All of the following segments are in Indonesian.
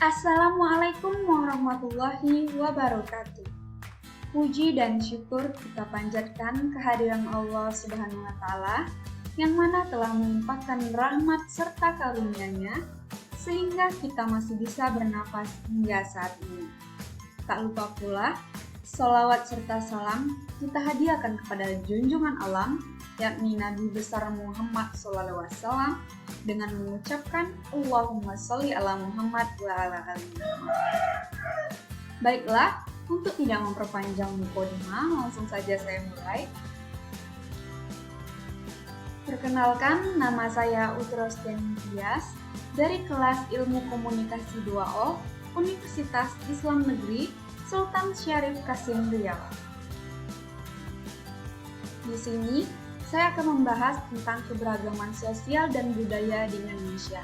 Assalamualaikum warahmatullahi wabarakatuh. Puji dan syukur kita panjatkan kehadiran Allah Subhanahu wa Ta'ala yang mana telah melimpahkan rahmat serta karunia-Nya sehingga kita masih bisa bernafas hingga saat ini. Tak lupa pula, sholawat serta salam kita hadiahkan kepada junjungan alam, yakni Nabi besar Muhammad SAW, dengan mengucapkan Allahumma sholli ala Muhammad wa ala ali Muhammad. Baiklah, untuk tidak memperpanjang mukadimah, langsung saja saya mulai. Perkenalkan, nama saya Utrostiani Tias dari kelas Ilmu Komunikasi 2O Universitas Islam Negeri Sultan Syarif Qasim Riau. Di sini saya akan membahas tentang keberagaman sosial dan budaya di Indonesia.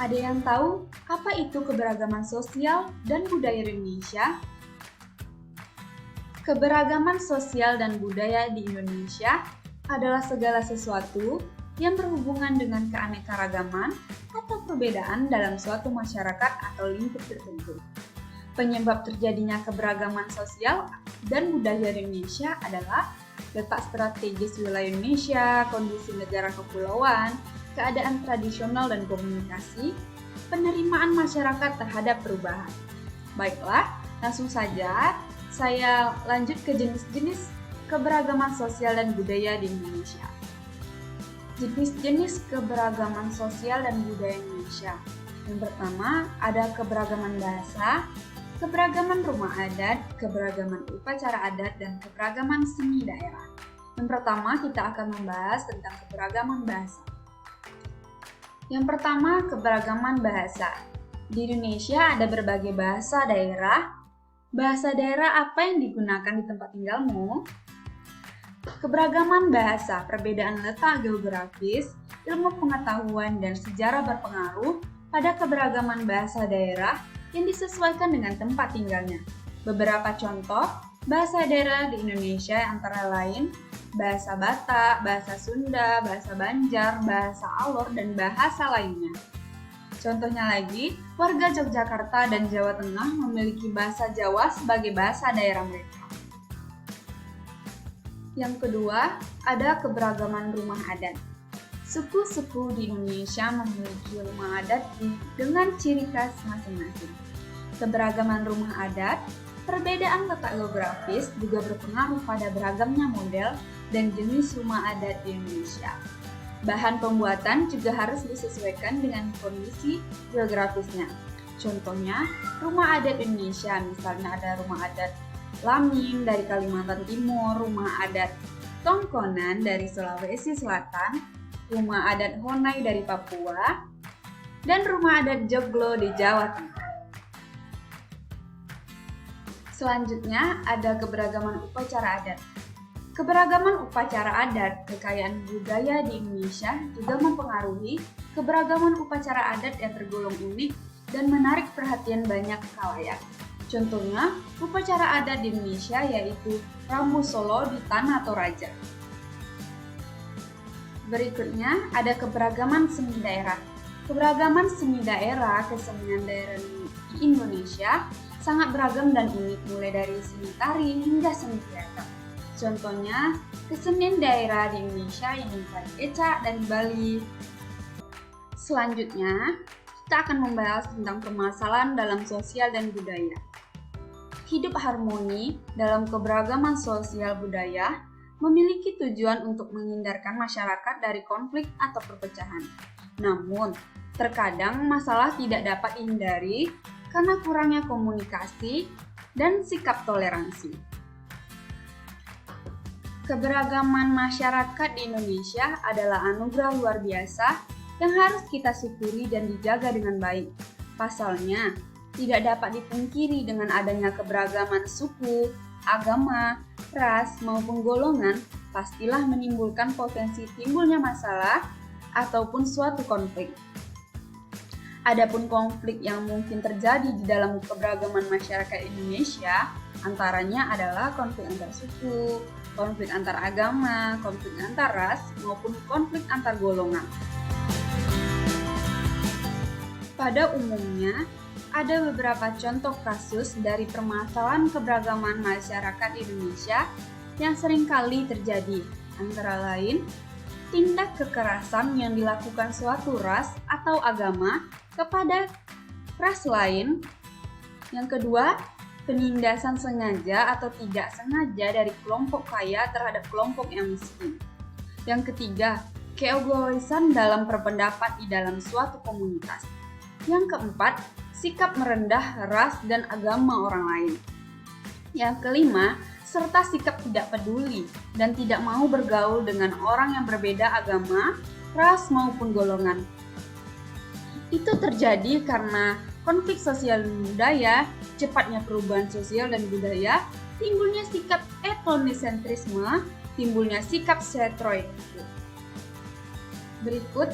Ada yang tahu apa itu keberagaman sosial dan budaya di Indonesia? Keberagaman sosial dan budaya di Indonesia adalah segala sesuatu yang berhubungan dengan keanekaragaman atau perbedaan dalam suatu masyarakat atau lingkup tertentu. Penyebab terjadinya keberagaman sosial dan budaya di Indonesia adalah letak strategis wilayah Indonesia, kondisi negara kepulauan, keadaan tradisional dan komunikasi, penerimaan masyarakat terhadap perubahan. Baiklah, langsung saja saya lanjut ke jenis-jenis keberagaman sosial dan budaya di Indonesia. Jenis-jenis keberagaman sosial dan budaya Indonesia. Yang pertama, ada keberagaman bahasa, keberagaman rumah adat, keberagaman upacara adat, dan keberagaman seni daerah. Yang pertama, kita akan membahas tentang keberagaman bahasa. Yang pertama, keberagaman bahasa. Di Indonesia ada berbagai bahasa daerah. Bahasa daerah apa yang digunakan di tempat tinggalmu? Keberagaman bahasa, perbedaan letak geografis, ilmu pengetahuan, dan sejarah berpengaruh pada keberagaman bahasa daerah yang disesuaikan dengan tempat tinggalnya. Beberapa contoh bahasa daerah di Indonesia antara lain bahasa Batak, bahasa Sunda, bahasa Banjar, bahasa Alor, dan bahasa lainnya. Contohnya lagi, warga Yogyakarta dan Jawa Tengah memiliki bahasa Jawa sebagai bahasa daerah mereka. Yang kedua, ada keberagaman rumah adat. Suku-suku di Indonesia memiliki rumah adat dengan ciri khas masing-masing. Keberagaman rumah adat, perbedaan letak geografis juga berpengaruh pada beragamnya model dan jenis rumah adat di Indonesia. Bahan pembuatan juga harus disesuaikan dengan kondisi geografisnya. Contohnya, rumah adat Indonesia, misalnya ada rumah adat Lamin dari Kalimantan Timur, rumah adat Tongkonan dari Sulawesi Selatan, rumah adat Honai dari Papua, dan rumah adat Joglo di Jawa Tengah. Selanjutnya ada keberagaman upacara adat. Keberagaman upacara adat, kekayaan budaya di Indonesia juga mempengaruhi keberagaman upacara adat yang tergolong unik dan menarik perhatian banyak khalayak. Contohnya, upacara adat di Indonesia yaitu Rambu Solo di Tanah Toraja. Berikutnya ada keberagaman seni daerah. Keberagaman seni daerah, kesenian daerah di Indonesia sangat beragam dan unik, mulai dari seni tari hingga seni teater. Contohnya, kesenian daerah di Indonesia yang paling Eca dan Bali. Selanjutnya, kita akan membahas tentang permasalahan dalam sosial dan budaya. Hidup harmoni dalam keberagaman sosial budaya memiliki tujuan untuk menghindarkan masyarakat dari konflik atau perpecahan. Namun, terkadang masalah tidak dapat dihindari karena kurangnya komunikasi dan sikap toleransi. Keberagaman masyarakat di Indonesia adalah anugerah luar biasa yang harus kita syukuri dan dijaga dengan baik. Pasalnya, tidak dapat dipungkiri dengan adanya keberagaman suku, agama, ras, maupun golongan, pastilah menimbulkan potensi timbulnya masalah ataupun suatu konflik. Adapun konflik yang mungkin terjadi di dalam keberagaman masyarakat Indonesia, antaranya adalah konflik antar suku, konflik antar agama, konflik antar ras, maupun konflik antar golongan. Pada umumnya, ada beberapa contoh kasus dari permasalahan keberagaman masyarakat Indonesia yang seringkali terjadi, antara lain tindak kekerasan yang dilakukan suatu ras atau agama kepada ras lain. Yang kedua, penindasan sengaja atau tidak sengaja dari kelompok kaya terhadap kelompok yang miskin. Yang ketiga, keegoisan dalam berpendapat di dalam suatu komunitas. Yang keempat, sikap merendah ras dan agama orang lain. Yang kelima, serta sikap tidak peduli dan tidak mau bergaul dengan orang yang berbeda agama, ras maupun golongan. Itu terjadi karena konflik sosial dan budaya, cepatnya perubahan sosial dan budaya, timbulnya sikap etnosentrisme, timbulnya sikap setroid. Berikut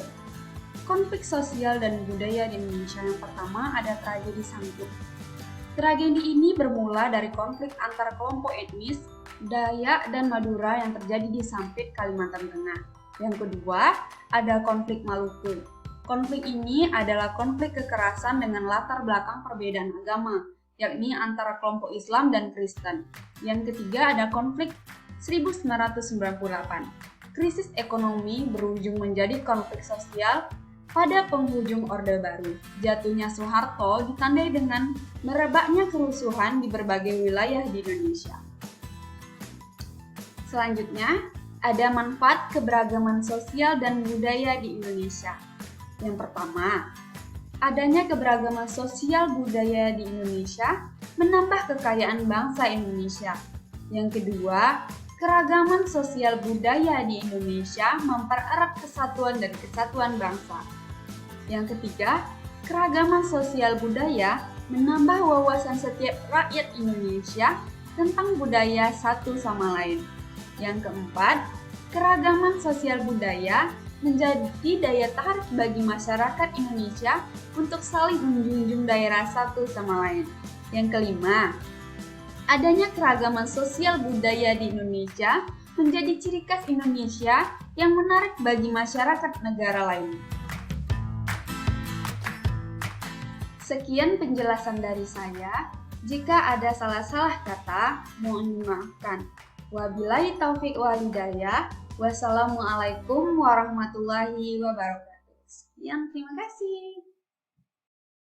konflik sosial dan budaya di Indonesia. Yang pertama ada tragedi Sangkut. Tragedi ini bermula dari konflik antara kelompok etnis Dayak dan Madura yang terjadi di Sampit, Kalimantan Tengah. Yang kedua ada konflik Maluku. Konflik ini adalah konflik kekerasan dengan latar belakang perbedaan agama, yakni antara kelompok Islam dan Kristen. Yang ketiga ada konflik 1998. Krisis ekonomi berujung menjadi konflik sosial pada penghujung Orde Baru. Jatuhnya Soeharto ditandai dengan merebaknya kerusuhan di berbagai wilayah di Indonesia. Selanjutnya, ada manfaat keberagaman sosial dan budaya di Indonesia. Yang pertama, adanya keberagaman sosial budaya di Indonesia menambah kekayaan bangsa Indonesia. Yang kedua, keragaman sosial budaya di Indonesia mempererat kesatuan dan kesatuan bangsa. Yang ketiga, keragaman sosial budaya menambah wawasan setiap rakyat Indonesia tentang budaya satu sama lain. Yang keempat, keragaman sosial budaya menjadi daya tarik bagi masyarakat Indonesia untuk saling menjunjung daerah satu sama lain. Yang kelima, adanya keragaman sosial budaya di Indonesia menjadi ciri khas Indonesia yang menarik bagi masyarakat negara lain. Sekian penjelasan dari saya. Jika ada salah-salah kata, mohon dimaafkan. Wabillahi taufiq wal hidayah. Wassalamualaikum warahmatullahi wabarakatuh. Sekian, terima kasih.